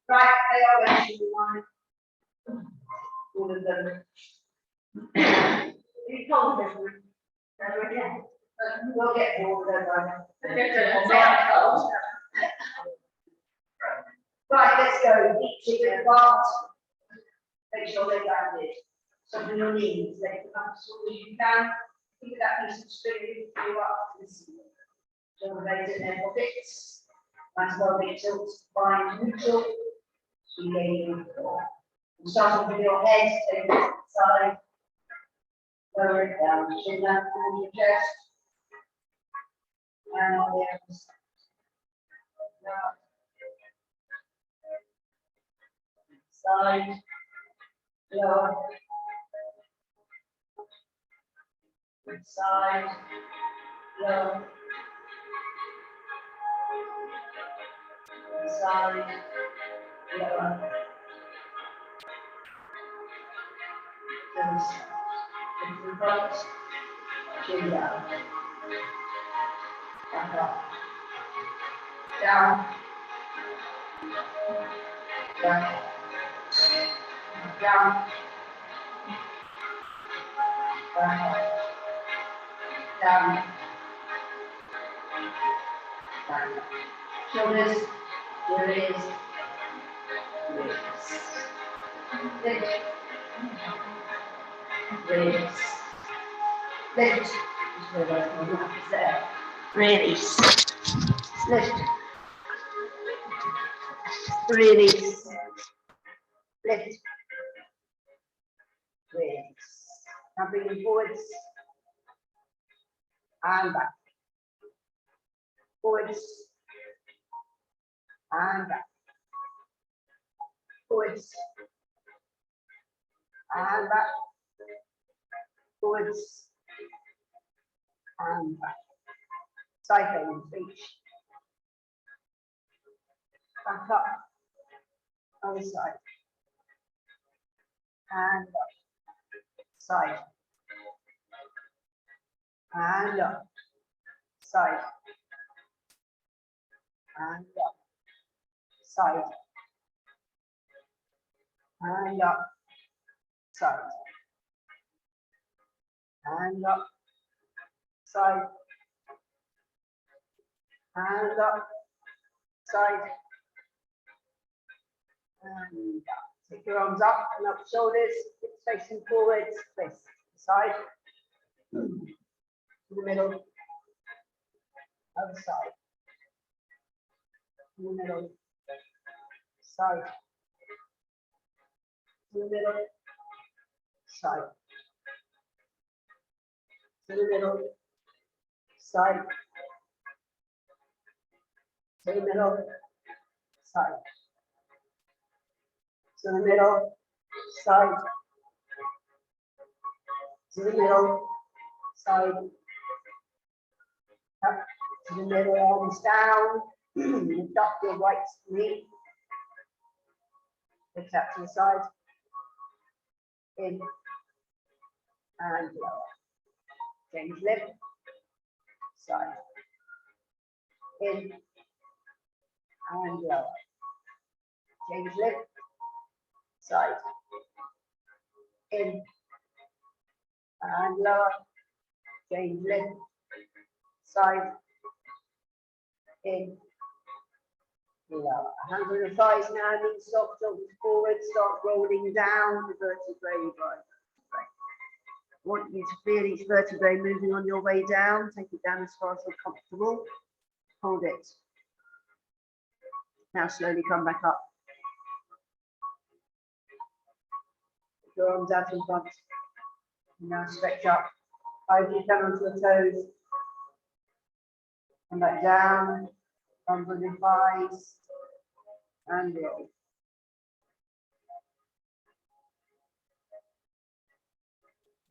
Right, they are ready to one. All of them. You told them. We'll get bored of them. Right, let's go. Each of your part. Make sure they're grounded. So on your knees, let them up as full as you can. Think of that piece of string you up to the ceiling. Shoulder blades in their pockets. Nice well big tilt, bind neutral. Engaging the floor. Starting with your head, take it to the side. Lower it down, chin up on your chest. And on the other side. Side, lower, side, lower, side, lower, and front, chin down, back up, down, back, down, back, down, back. Shoulders, where it is, release, lift, release, lift, just where the knuckle is there, release, lift, release, lift, release. Now bring them forwards and back, forwards and back, forwards and back, forwards and back. Cycling, reach, back up, other side, and up, side, and up, side, and up, side, and up, side, and up, side, and up, side, and up. Take your arms up and up shoulders, hips facing forwards, twist, side, to the middle, other side, to the middle, side, to the middle, side, to the middle, side, to the middle, side, to the middle, side, to the middle, side, up to the middle, arms down, lift up your right knee, lift up to the side, in, and lower, change lift, side, in, and lower, change lift, side, in, and lower, change lift, side, in, lower. Hands on the thighs now, knees soft, shoulders forward, start rolling down the vertebrae. I want you to feel each vertebrae moving on your way down. Take it down as far as you're comfortable. Hold it. Now slowly come back up. Put your arms out in front. Now stretch up. Eyes you down onto your toes. Come back down. Arms on your thighs. And roll.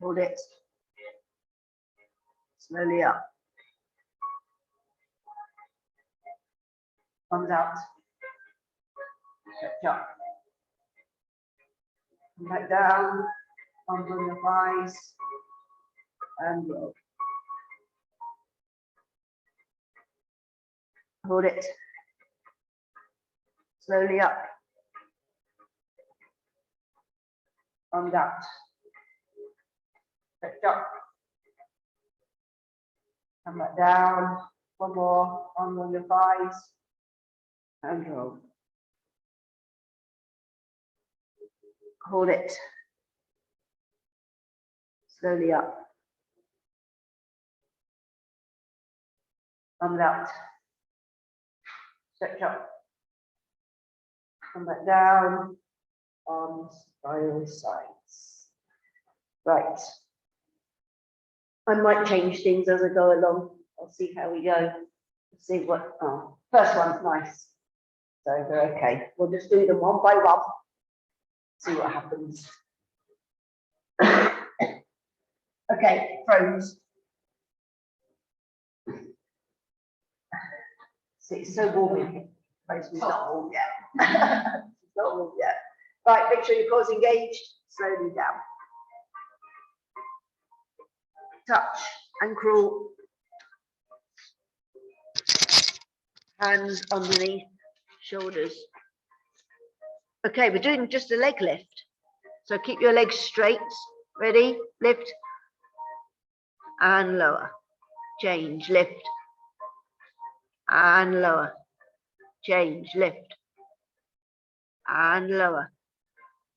Hold it. Slowly up. Arms out. Stretch up. Come back down. Arms on your thighs. And roll. Hold it. Slowly up. Arms out. Stretch up. Come back down. One more. Arms on your thighs. And roll. Hold it. Slowly up. Arms out. Stretch up. Come back down. Arms by your sides. Right. I might change things as I go along. I'll see how we go. See what. Oh, first one's nice. So they're okay. We'll just do them one by one. See what happens. Okay, throws. See, it's so warm in here. It's not warm yet. It's not warm yet. Right, make sure your core's engaged. Slowly down. Touch and crawl. Hands underneath, shoulders. Okay, we're doing just a leg lift. So keep your legs straight. Ready? Lift. And lower. Change, lift. And lower. Change, lift. And lower.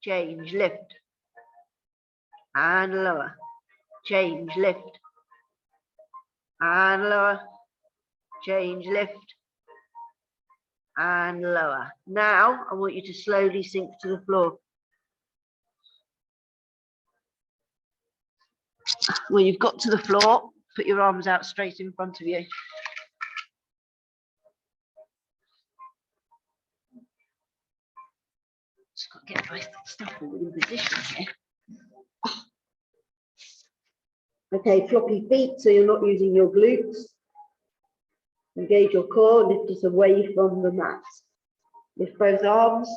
Change, lift. And lower. Change, lift. And lower. Change, lift. And lower. Now, I want you to slowly sink to the floor. When you've got to the floor, put your arms out straight in front of you. Just got to get my stuff all in position here. Okay, floppy feet, so you're not using your glutes. Engage your core, lift us away from the mat. Lift both arms,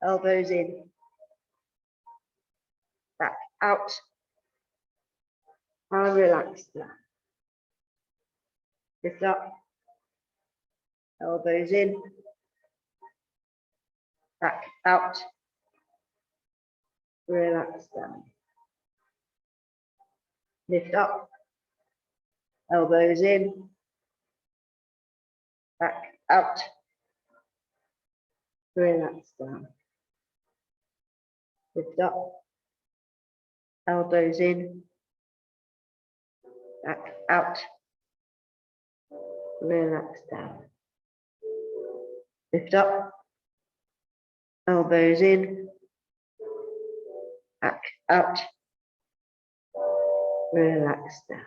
elbows in. Back out. And relax down. Lift up. Elbows in. Back out. Relax down. Lift up. Elbows in. Back out. Relax down. Lift up. Elbows in. Back out. Relax down. Lift up. Elbows in. Back out. Relax down.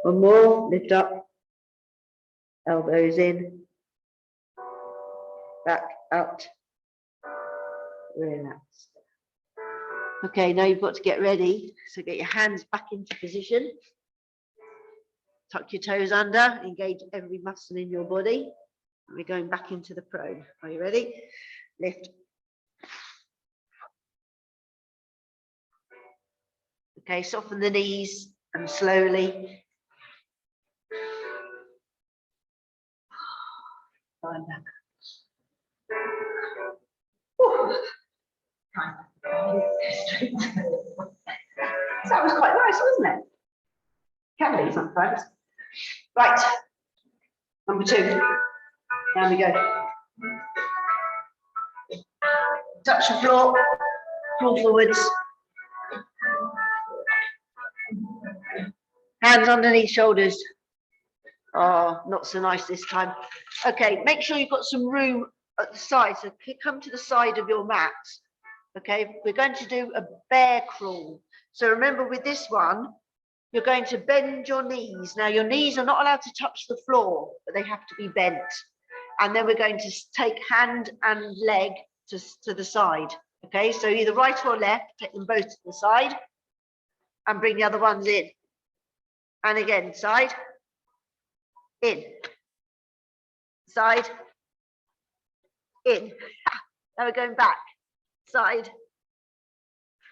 One more. Lift up. Elbows in. Back out. Relax. Okay, now you've got to get ready. So get your hands back into position. Tuck your toes under. Engage every muscle in your body. And we're going back into the prone. Are you ready? Lift. Okay, soften the knees and slowly. Line back. That was quite nice, wasn't it? Can be sometimes. Right, number 2. Down we go. Touch the floor, pull forwards. Hands underneath shoulders. Oh, not so nice this time. Okay, make sure you've got some room at the side. So come to the side of your mat. Okay, we're going to do a bear crawl. So remember with this one, you're going to bend your knees. Now your knees are not allowed to touch the floor, but they have to be bent. And then we're going to take hand and leg to the side. Okay, so either right or left, take them both to the side and bring the other ones in. And again, side, in, side, in. Now we're going back, side,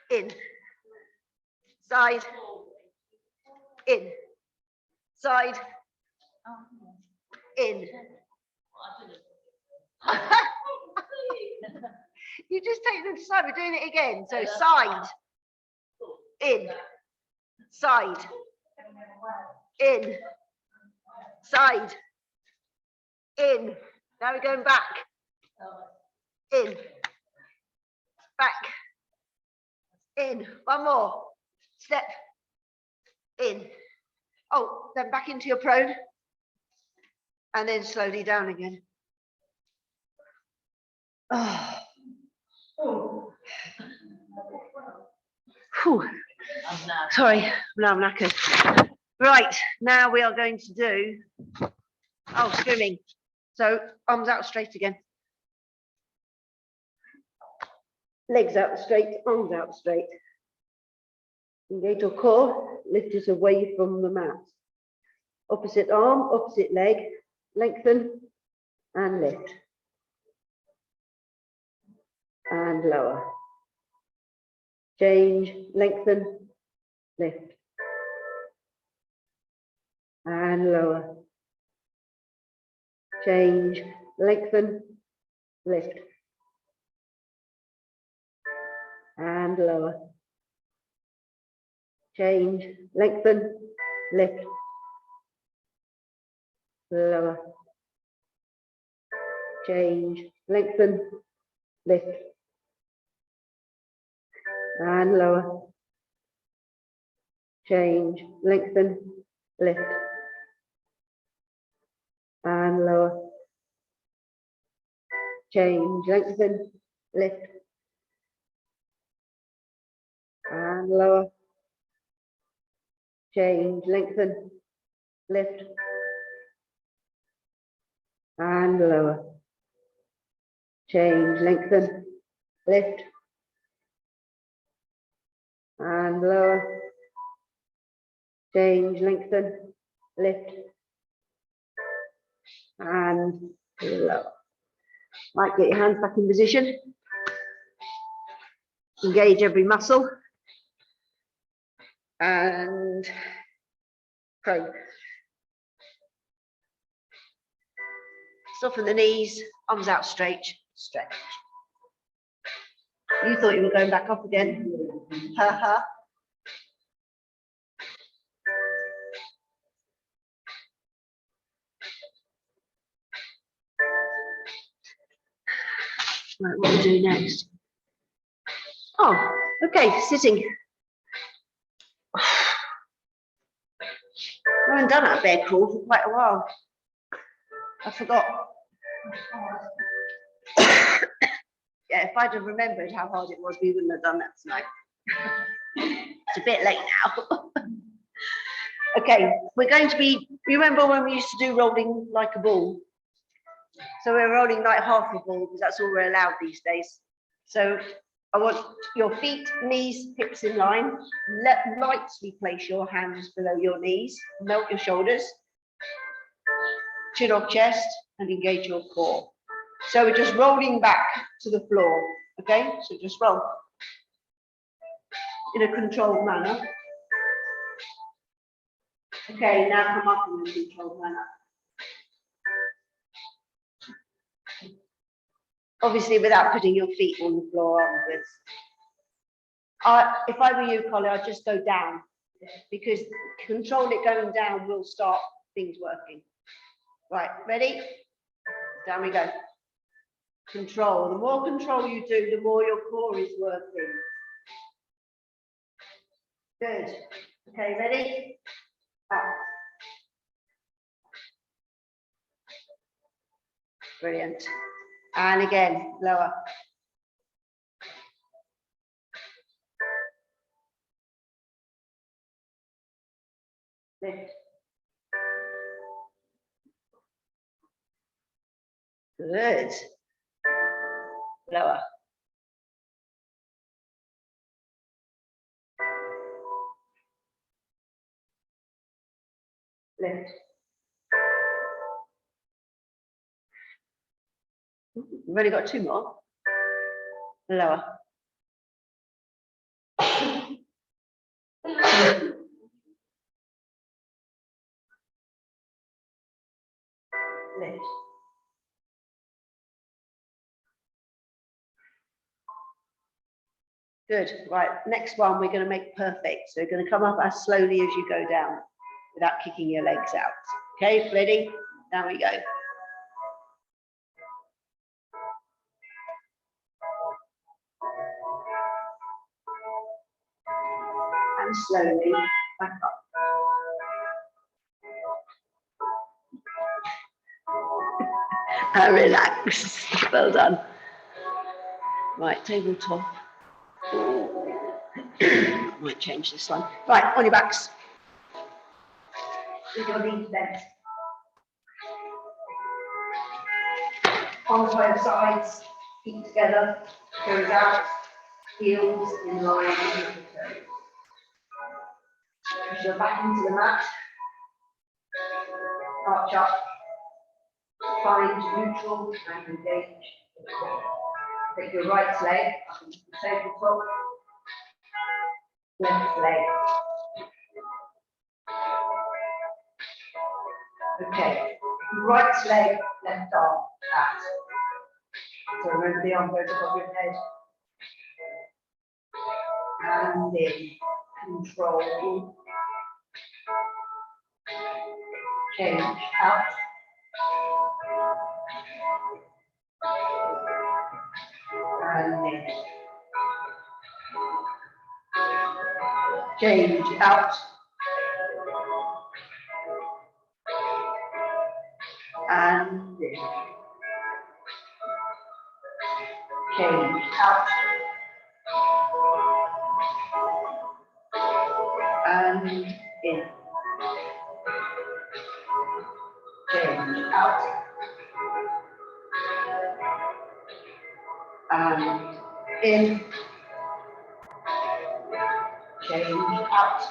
in, side, in, side, in. You just take them to side. We're doing it again. So side, in, side, in, side, in. Now we're going back. In, back, in. One more. Step, in. Oh, then back into your prone. And then slowly down again. Oh. Whew. Sorry, now I'm knackered. Right, now we are going to do, swimming. So arms out straight again. Legs out straight, arms out straight. Engage your core, lift it away from the mat. Opposite arm, opposite leg, lengthen and lift. And lower. Change, lengthen, lift. And lower. Change, lengthen, lift. And lower. Change, lengthen, lift. Lower. Change, lengthen, lift. And lower. Change, lengthen, lift. And lower. Change, lengthen, lift. And lower. Change, lengthen, lift. And lower. Change, lengthen, lift. And lower. Change, lengthen, lift. And lower. Right, get your hands back in position. Engage every muscle. And prone. Soften the knees, arms out straight, stretch. You thought you were going back up again. Ha ha. Right, what do we do next? Oh, okay, sitting. I haven't done that bear crawl for quite a while. I forgot. Yeah, if I'd have remembered how hard it was, we wouldn't have done that tonight. It's a bit late now. Okay, we're going to be, remember when we used to do rolling like a ball? So we're rolling like half a ball because that's all we're allowed these days. So I want your feet, knees, hips in line. Lightly place your hands below your knees. Melt your shoulders. Chin off chest and engage your core. So we're just rolling back to the floor. Okay, so just roll in a controlled manner. Okay, now come up in a controlled manner. Obviously without putting your feet on the floor onwards. If I were you, Colin, I'd just go down because control it going down will start things working. Right, ready? Down we go. Control. The more control you do, the more your core is working. Good. Okay, ready? Up. Brilliant. And again, lower. Lift. Good. Lower. Lift. We've only got two more. Lower. lift. Good, right, next one, we're gonna make perfect. So you're gonna come up as slowly as you go down without kicking your legs out. Okay, ready? Down we go. And slowly back up. And relax, well done. Right, tabletop. Might change this one. Right, on your backs. With your knees bent. Arms by the sides, feet together, toes out, heels in line with the toes. Push your back into the mat. Arch up. Find neutral and engage. Take your right leg up into the tabletop. Left leg. Okay. Right leg, left arm, out. So remember the arm goes above your head. And in. Control. Change out. And in. Change out. And in. Change out. And in. Change out. And in. Change out.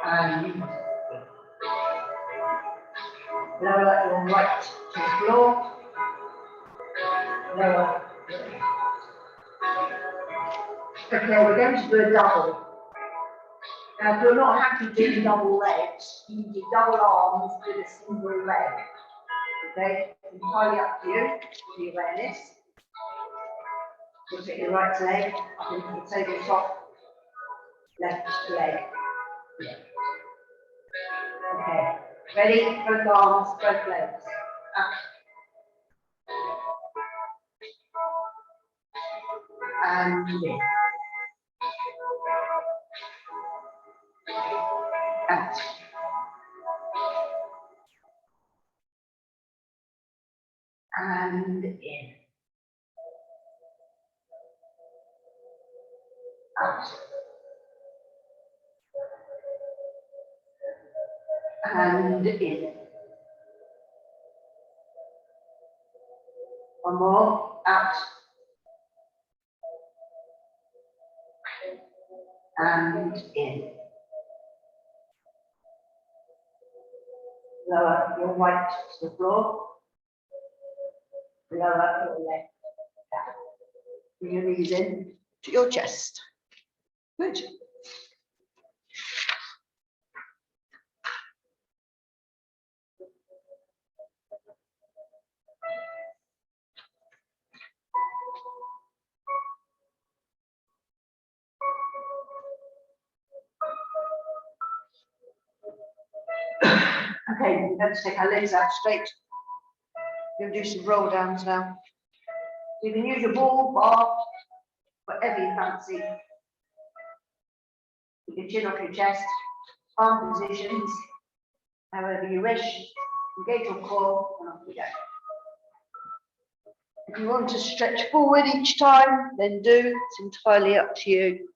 And in. Lower your right to the floor. Lower. Okay, we're going to do a double. Now, if you're not happy doing double legs, you can do double arms with a single leg. Okay, entirely up to you, the awareness. You'll take your right leg up into the tabletop, left leg. Okay, ready? Both arms, both legs. Up. And in. Out. And in. Out. And in. One more. Out. And in. Lower your right to the floor. Lower your leg down. Bring your knees in to your chest. Good. Okay, we're going to take our legs out straight. We're going to do some roll downs now. You can use your ball, bar, whatever you fancy. You can chin off your chest, arm positions, however you wish. Engage your core, and off we go. If you want to stretch forward each time, then do. It's entirely up to you.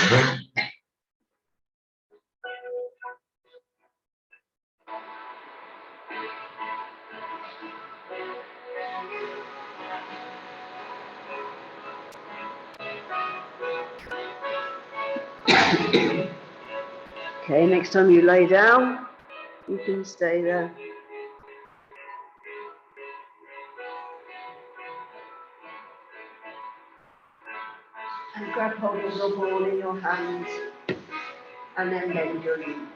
Okay, next time you lay down, you can stay there. And grab hold of your ball in your hands and then bend your knees.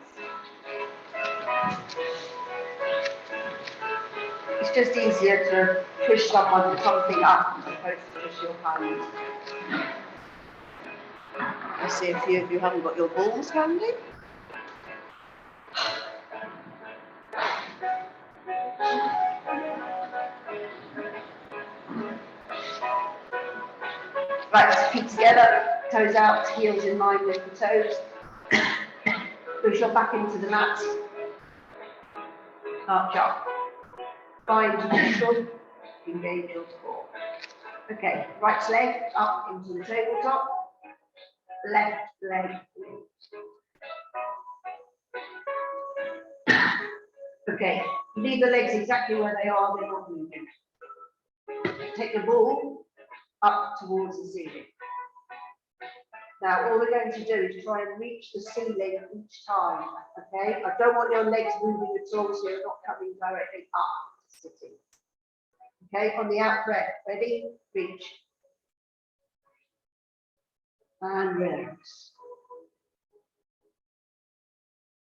It's just easier to push something up as opposed to push your hands. I see a few of you haven't got your balls handy. Right, feet together, toes out, heels in line with the toes. Push your back into the mat. Arch up. Find neutral, engage your core. Okay, right leg up into the tabletop. Left leg in. Okay, leave the legs exactly where they are, they're not moving. Take the ball up towards the ceiling. Now, all we're going to do is try and reach the ceiling each time, okay? I don't want your legs moving at all, so you're not coming directly up to sitting. Okay, on the out breath, ready? Reach. And relax.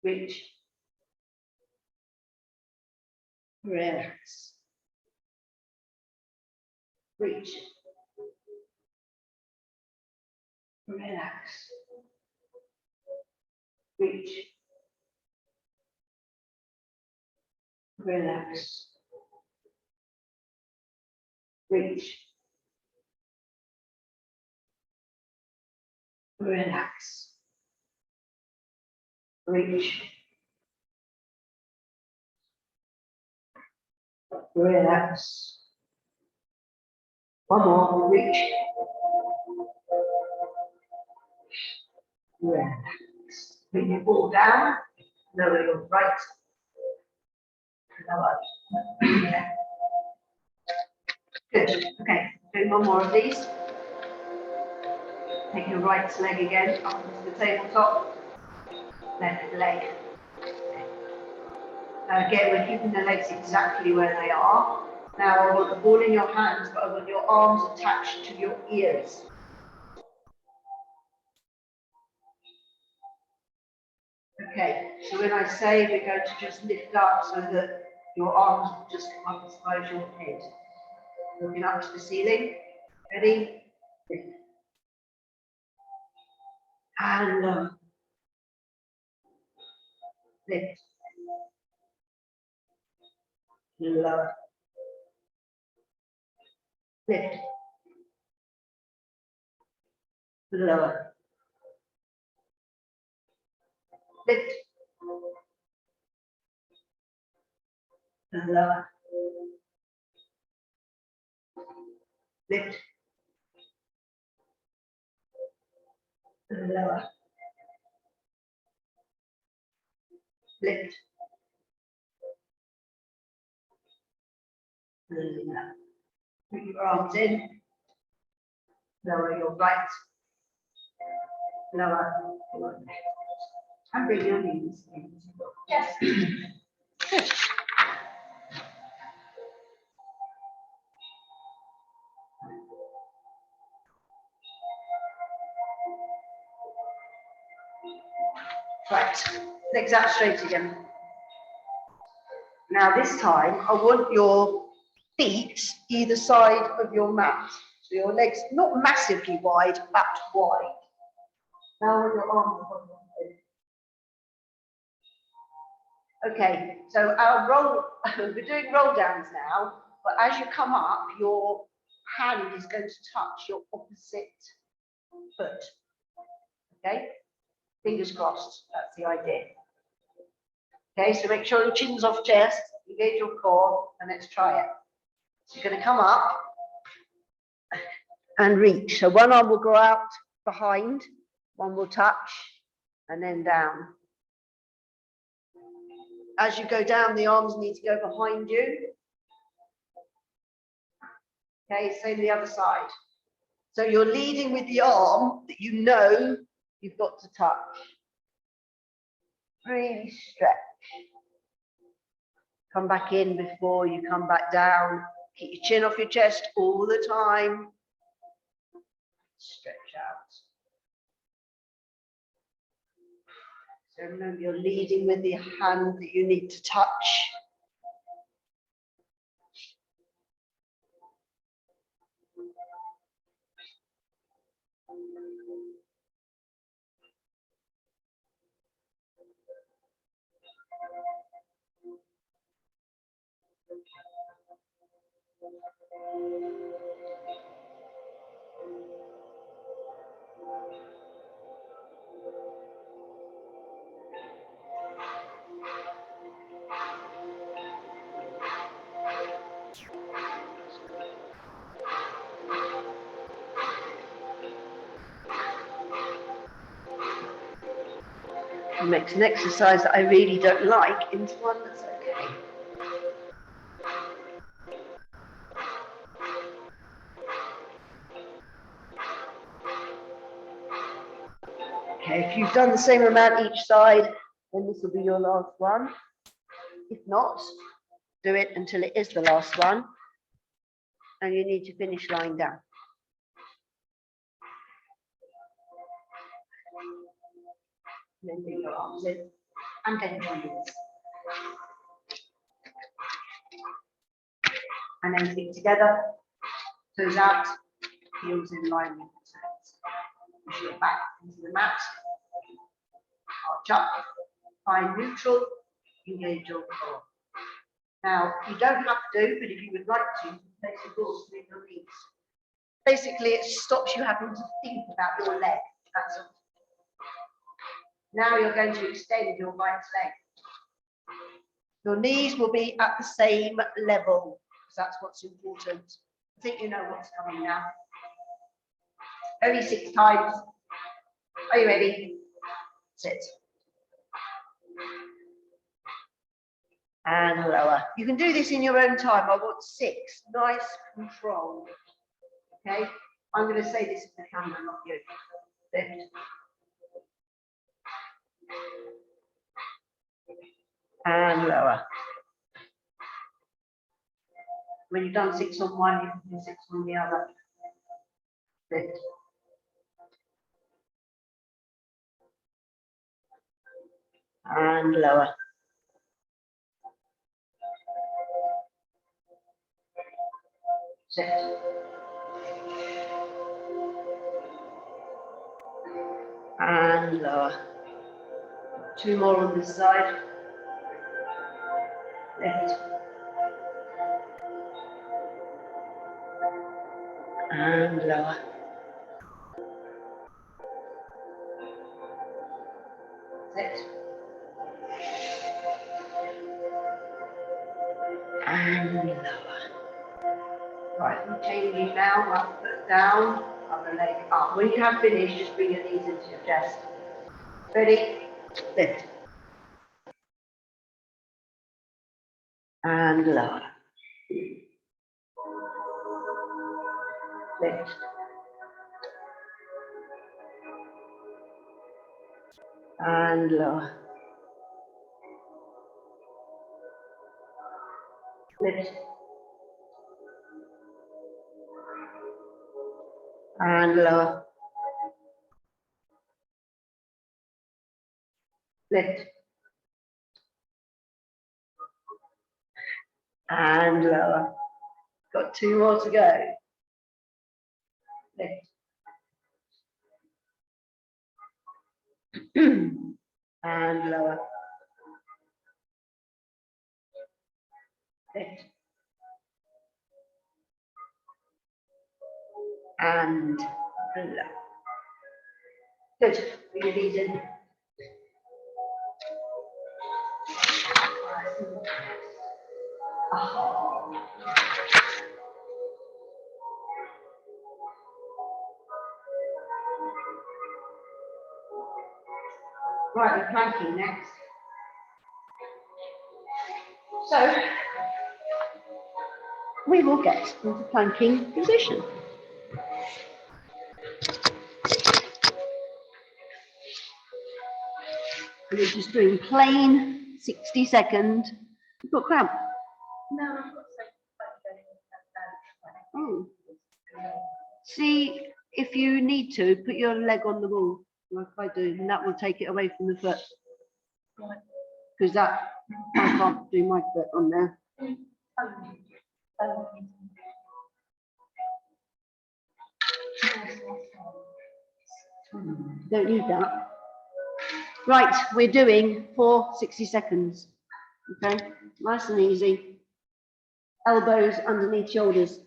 Reach. Relax. Reach. Relax. Reach. Relax. Reach. Relax. Reach. Relax. One more. Reach. Relax. Bring your ball down. Lower your right. Lower. Yeah. Good. Okay. Do one more of these. Take your right leg again up into the tabletop. Left leg. Again, we're keeping the legs exactly where they are. Now I want the ball in your hands, but I want your arms attached to your ears. Okay, so when I say, we're going to just lift up so that your arms just come up as high as your head. Looking up to the ceiling. Ready? Lift. And lower. Lift. Lower. Lift. Lower. Lift. Lower. Lift. Lower. Lift. Lower. Bring your arms in. Lower your right. Lower your left. And bring your knees in. Yes. Good. Right, legs out straight again. Now this time, I want your feet either side of your mat. So your legs not massively wide, but wide. Now with your arms above your head. Okay, so our roll, we're doing roll downs now, but as you come up, your hand is going to touch your opposite foot. Okay? Fingers crossed, that's the idea. Okay, so make sure your chin's off chest, engage your core, and let's try it. So you're going to come up and reach. So one arm will go out behind, One will touch and then down. As you go down, the arms need to go behind you. Okay, same the other side. So you're leading with the arm that you know you've got to touch. Really stretch. Come back in before you come back down. Keep your chin off your chest all the time. Stretch out. So remember, you're leading with the hand that you need to touch. Makes an exercise that I really don't like into one that's okay. Okay, if you've done the same amount each side, then this will be your last one. If not, do it until it is the last one. And you need to finish lying down. Then bring your arms in and bend your knees. And then feet together, toes out, heels in line with the toes. Push your back into the mat. Arch up, find neutral, engage your core. Now, you don't have to, but if you would like to, place your balls between your knees. Basically, it stops you having to think about your leg. That's all. Now you're going to extend your right leg. Your knees will be at the same level, because that's what's important. I think you know what's coming now. Only 6 times. Are you ready? Sit. And lower. You can do this in your own time. I want 6. Nice control. Okay? I'm going to say this to the camera, not you. Lift. And lower. When you've done 6 on one, you can do 6 on the other. Lift. And lower. Sit. And lower. 2 more on this side. Lift. And lower. Sit. And lower. Right, I'm changing now. One foot down, other leg up. When you have finished, just bring your knees into your chest. Ready? Lift. And lower. Lift. And lower. Lift. And lower. Lift. And lower. Got 2 more to go. Lift. And lower. Lift. And lower. Good. Bring your knees in. Oh. Right, we're planking next. So we will get into planking position. We're just doing plain 60-second. You've got cramp? No, I've got Oh. See, if you need to, put your leg on the wall, like I do, and that will take it away from the foot. Because that, I can't do my foot on there. Don't need that. Right, we're doing for 60 seconds. Okay, nice and easy. Elbows underneath shoulders.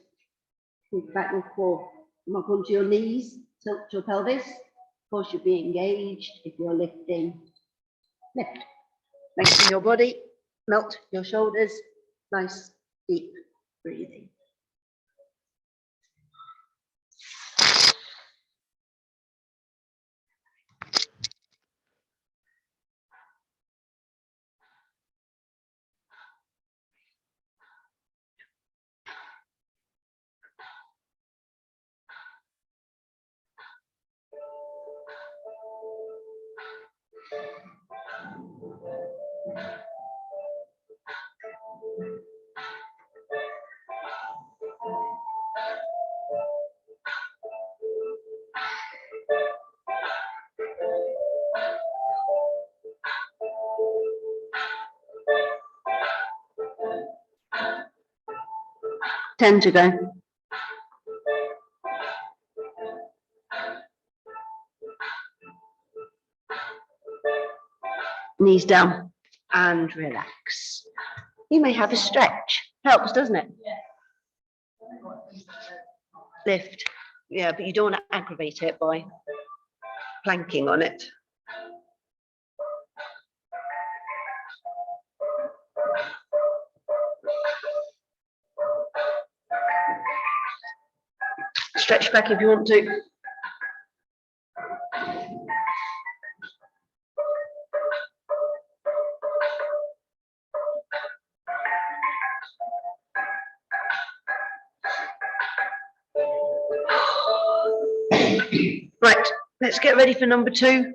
Think back your core. Come up onto your knees, tilt your pelvis. Of course, you'll be engaged if you're lifting. Lift. Lengthen your body, melt your shoulders. Nice, deep breathing. Ten to go. Knees down and relax. You may have a stretch. Helps, doesn't it? Lift. Yeah, but you don't want to aggravate it by planking on it. Stretch back if you want to. Right, let's get ready for number 2.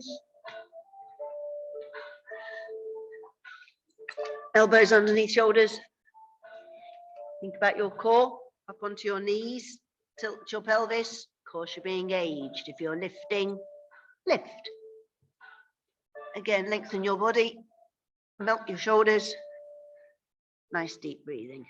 Elbows underneath shoulders. Think about your core, up onto your knees, tilt your pelvis. Of course, you're being engaged. If you're lifting, lift. Again, lengthen your body, melt your shoulders. Nice deep breathing.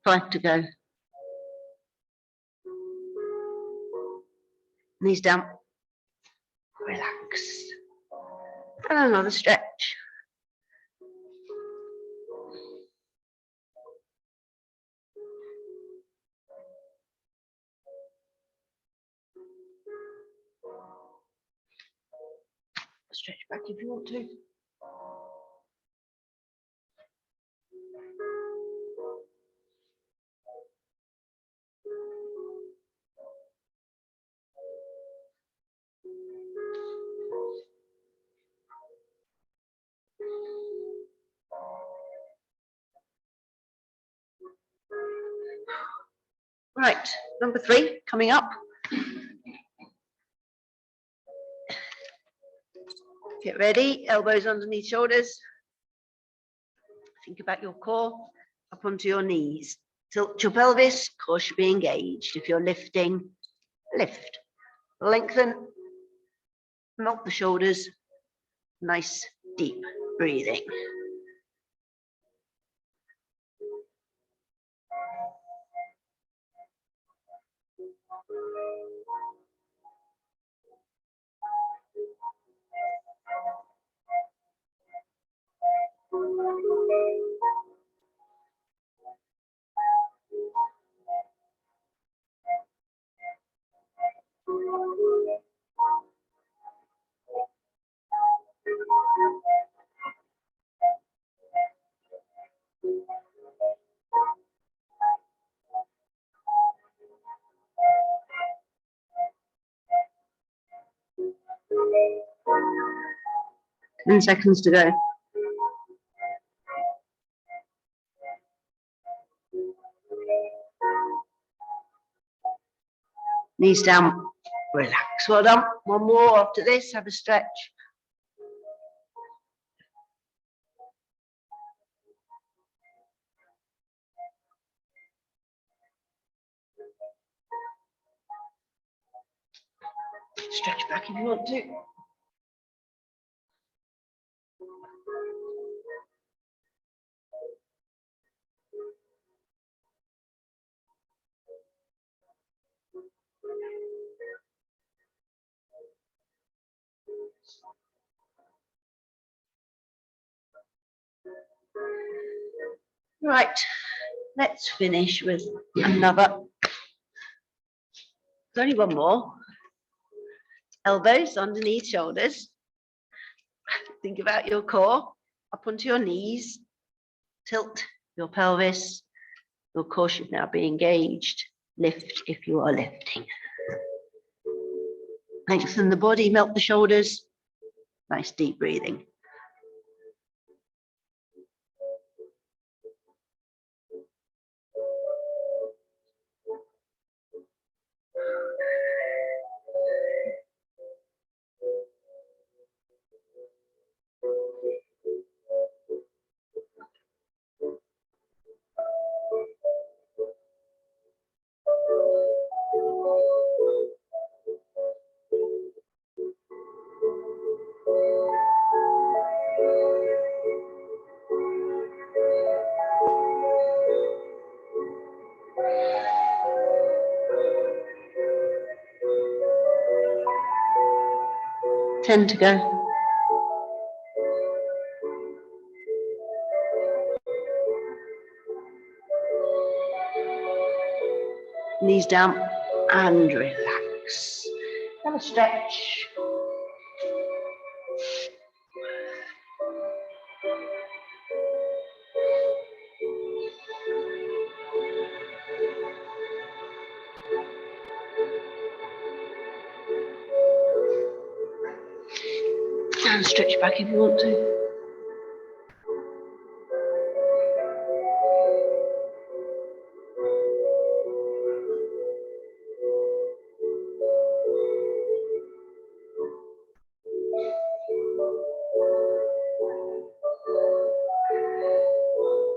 Five to go. Knees down. Relax. And another stretch. Stretch back if you want to. Right, number 3 coming up. Get ready, elbows underneath shoulders. Think about your core, up onto your knees. Tilt your pelvis, of course you'll be engaged. If you're lifting, lift. Lengthen, Melt the shoulders. Nice deep breathing. Ten seconds to go. Knees down, relax. Well done. One more after this, have a stretch. Stretch back if you want to. Right, let's finish with another. There's only one more. Elbows underneath shoulders. Think about your core, up onto your knees. Tilt your pelvis. Your core should now be engaged. Lift if you are lifting. Lengthen the body, melt the shoulders. Nice deep breathing. Ten to go. Knees down and relax. Have a stretch. And stretch back if you want to.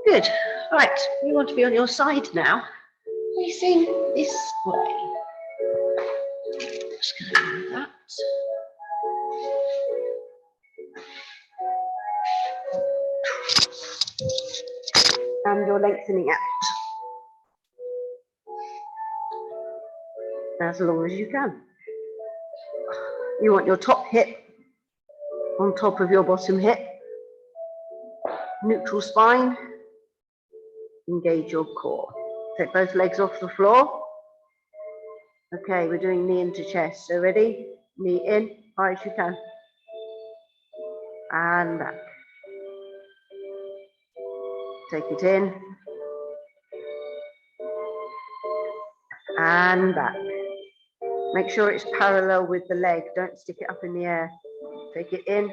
Good. Right, you want to be on your side now, facing this way. Just going to do that. And you're lengthening out as long as you can. You want your top hip on top of your bottom hip. Neutral spine. Engage your core. Take both legs off the floor. Okay, we're doing knee into chest. So ready? Knee in, high as you can. And back. Take it in. And back. Make sure it's parallel with the leg. Don't stick it up in the air. Take it in.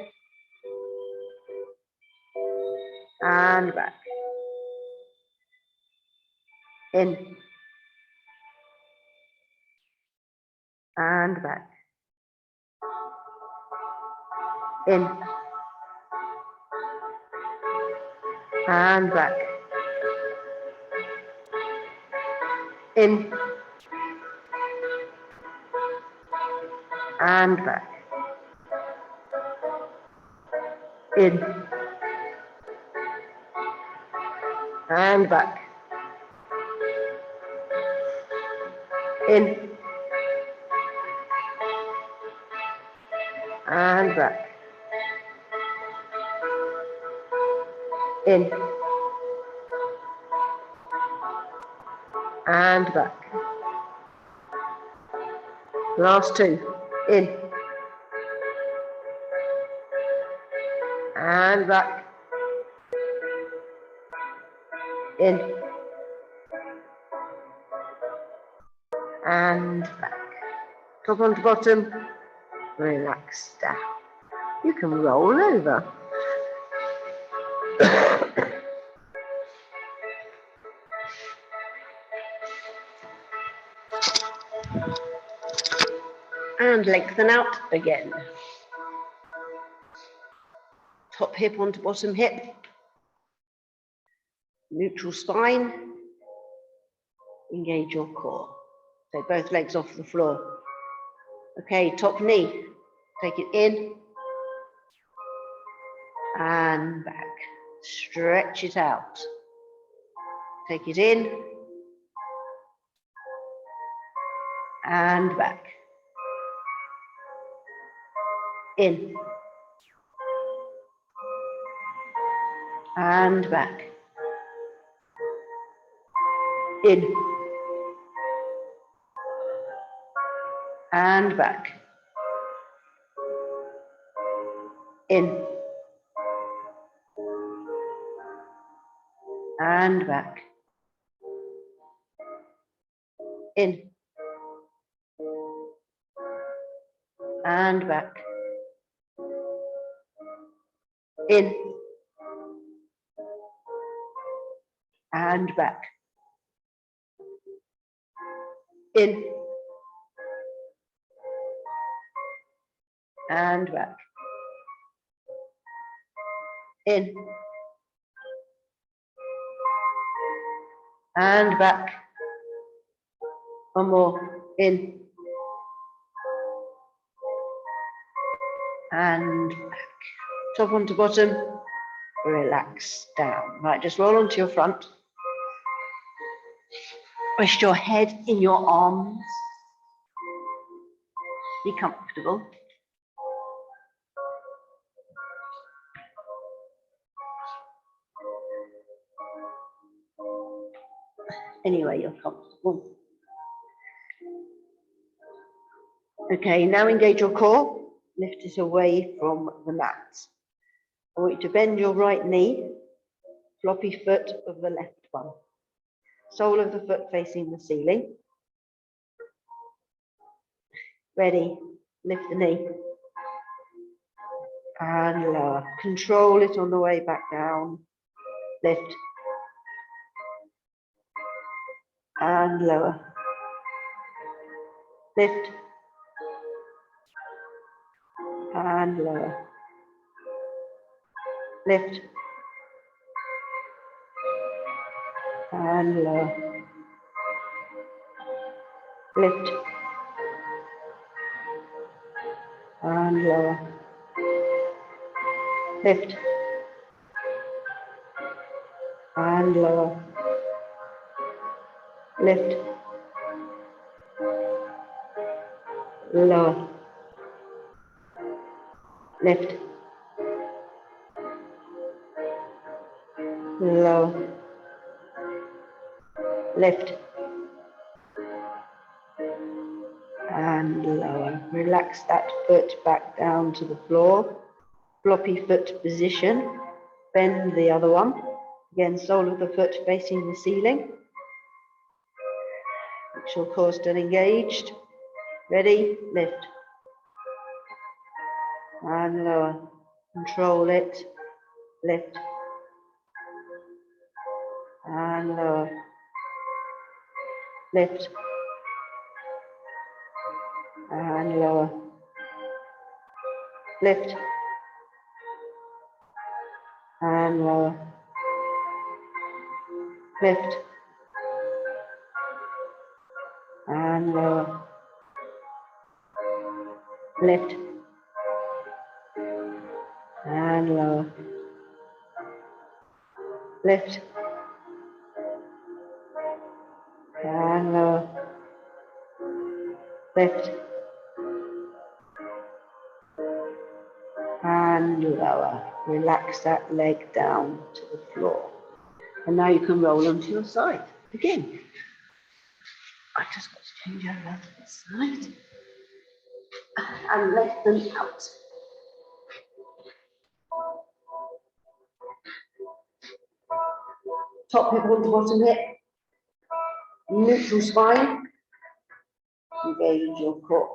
And back. In. And back. In. And back. In. And back. in, and back, in, and back, in, and back. Last two, in, and back, in, and back. Top onto bottom, relax down. You can roll over. And lengthen out again. Top hip onto bottom hip. Neutral spine. Engage your core. So both legs off the floor. Okay, top knee. Take it in and back. Stretch it out. Take it in and back. In and back. In and back. In and back. In and back. In and back. In and back. In and back. One more. In and back. Top onto bottom. Relax down. Right, just roll onto your front. Rest your head in your arms. Be comfortable. Anyway, you're comfortable. Okay, now engage your core. Lift it away from the mat. I want you to bend your right knee, floppy foot of the left one. Sole of the foot facing the ceiling. Ready, lift the knee. And lower. Control it on the way back down. Lift. And lower. Lift. And lower. Lift. And lower. Lift. And lower. Lift. And lower. Lift. Lower. Lift. Lower. Lift. And lower. Relax that foot back down to the floor. Floppy foot position. Bend the other one. Again, sole of the foot facing the ceiling. Make sure core still engaged. Ready? Lift. And lower. Control it. Lift. And lower. Lift. And lower. Lift. And lower. Lift. And lower. Lift. And and lower. Lift and lower. Lift and lower. Relax that leg down to the floor. And now you can roll onto your side again. I just got to change over to this side. And lengthen out. Top hip onto bottom hip. Neutral spine. Engage your core.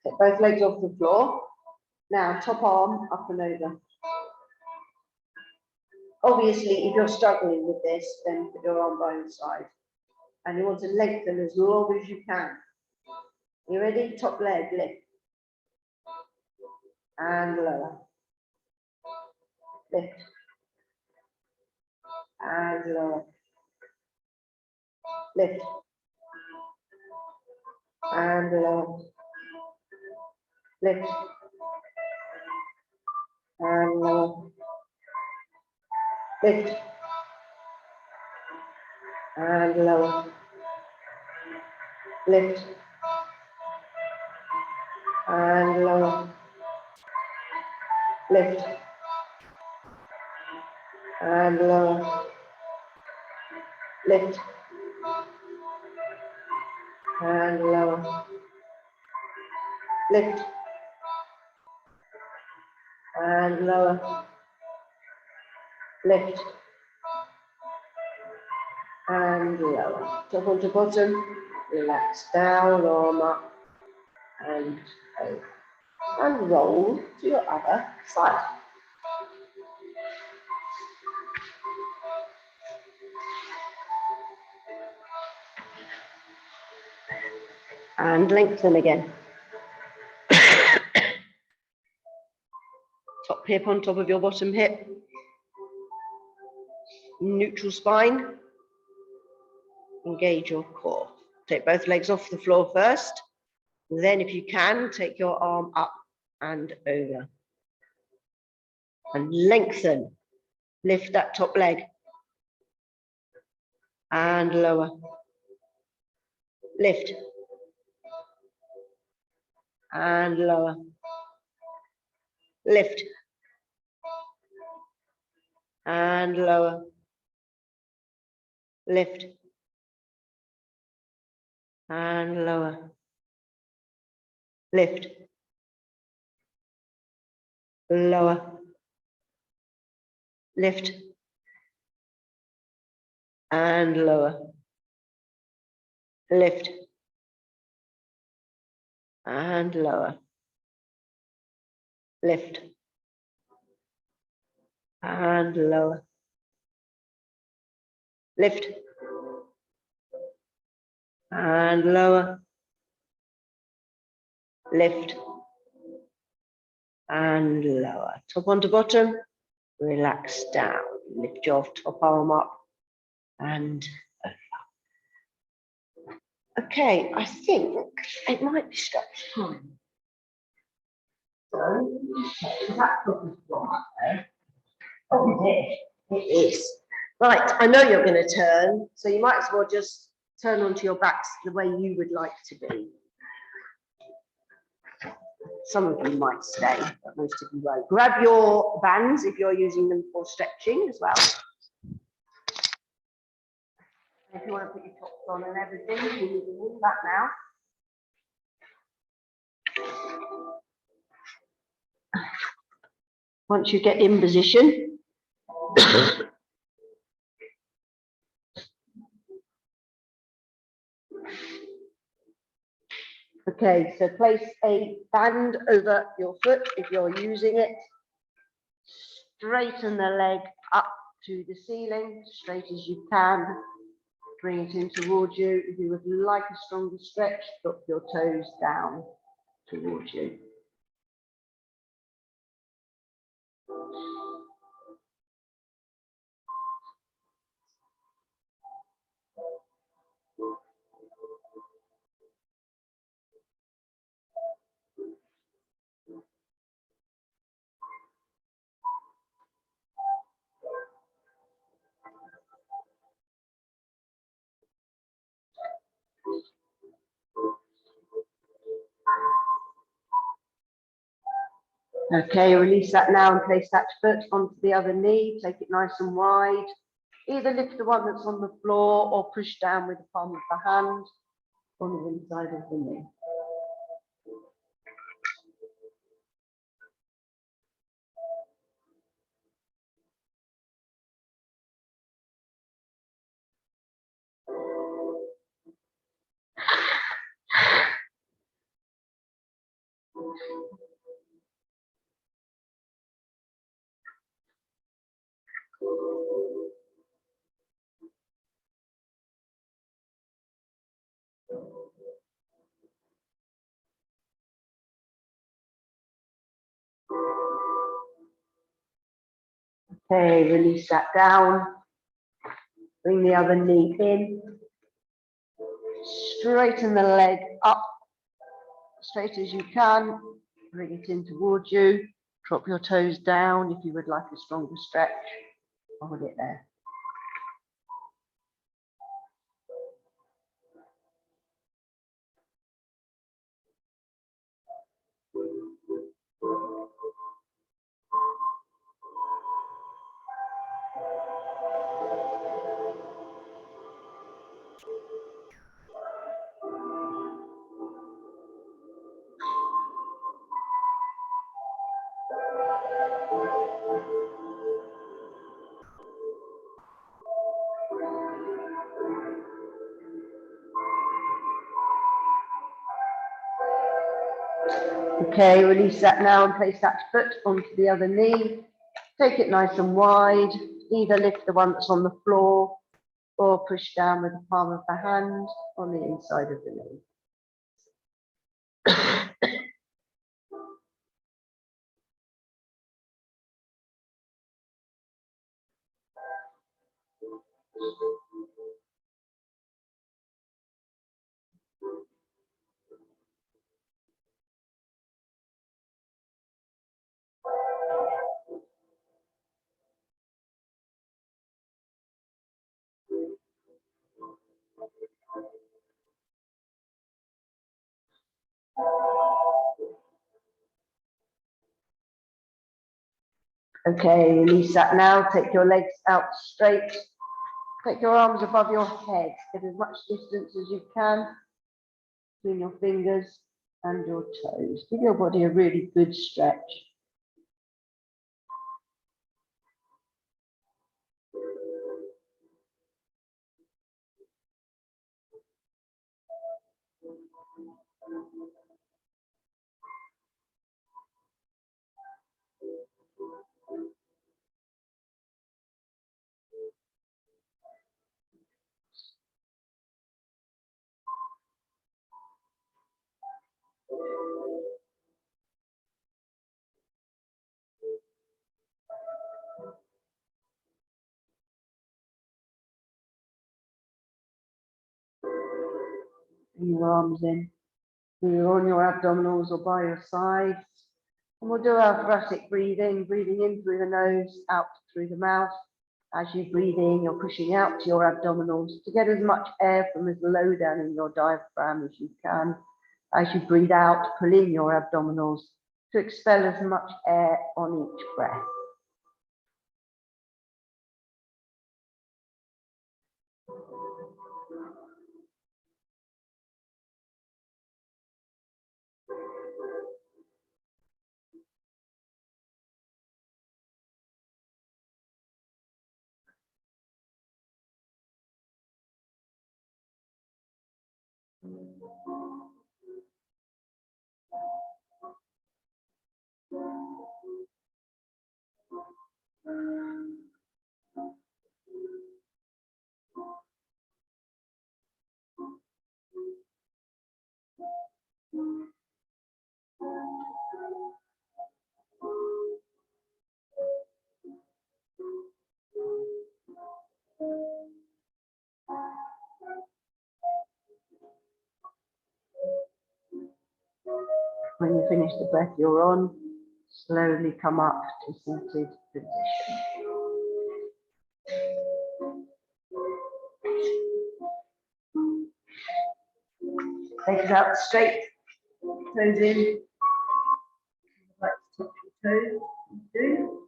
Take both legs off the floor. Now top arm up and over. Obviously, if you're struggling with this, then put your arm by your side. And you want to lengthen as long as you can. You ready? Top leg, lift. And lower. Lift. And lower. Lift. And lower. Lift. And lower. Lift. And lower. Lift. And lower. Lift. And lower. Lift. And lower. Lift. And lower. Lift. And lower. Top onto bottom. Relax down, arm up. And over. And roll to your other side. And lengthen again. Top hip on top of your bottom hip. Neutral spine. Engage your core. Take both legs off the floor first. Then, if you can, take your arm up and over. And lengthen. Lift that top leg. And lower. Lift. And lower. Lift. And lower. Lift. And lower. Lift. Lower. Lift. And lower. Lift. And lower. Lift. And lower. Lift. And lower. Lift. And lower. Top onto bottom. Relax down. Lift your top arm up and over. Okay, I think it might be stretch time. So, is that looking wrong there? Oh, it is. Right, I know you're going to turn, so you might as well just turn onto your backs the way you would like to be. Some of you might stay, but most of you won't. Grab your bands if you're using them for stretching as well. If you want to put your tops on and everything, you need to move that now. Once you get in position, okay, so place a band over your foot if you're using it. Straighten the leg up to the ceiling, straight as you can. Bring it in towards you. If you would like a stronger stretch, drop your toes down towards you. Okay, release that now and place that foot onto the other knee. Take it nice and wide. Either lift the one that's on the floor or push down with the palm of the hand on the inside of the knee. Okay, release that down. Bring the other knee in. Straighten the leg up, straight as you can. Bring it in towards you. Drop your toes down if you would like a stronger stretch. Hold it there. Okay, release that now and place that foot onto the other knee. Take it nice and wide. Either lift the one that's on the floor or push down with the palm of the hand on the inside of the knee. Okay, release that now. Take your legs out straight. Take your arms above your head. Get as much distance as you can between your fingers and your toes. Give your body a really good stretch. Bring your arms in. You're on your abdominals or by your sides. And we'll do our thoracic breathing, breathing in through the nose, out through the mouth. As you breathe in, you're pushing out to your abdominals to get as much air from as low down in your diaphragm as you can. As you breathe out, pull in your abdominals to expel as much air on each breath. When you finish the breath you're on, slowly come up to seated position. Legs out straight, toes in. 2, 2.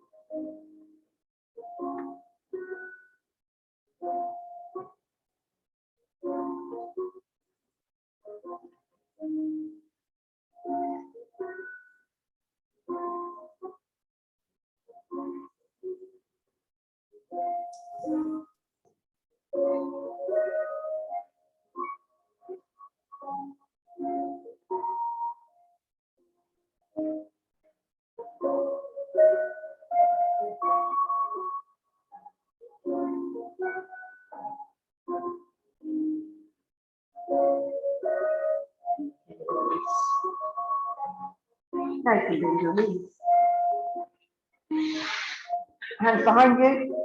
Now you can bend your knees. Hands behind you.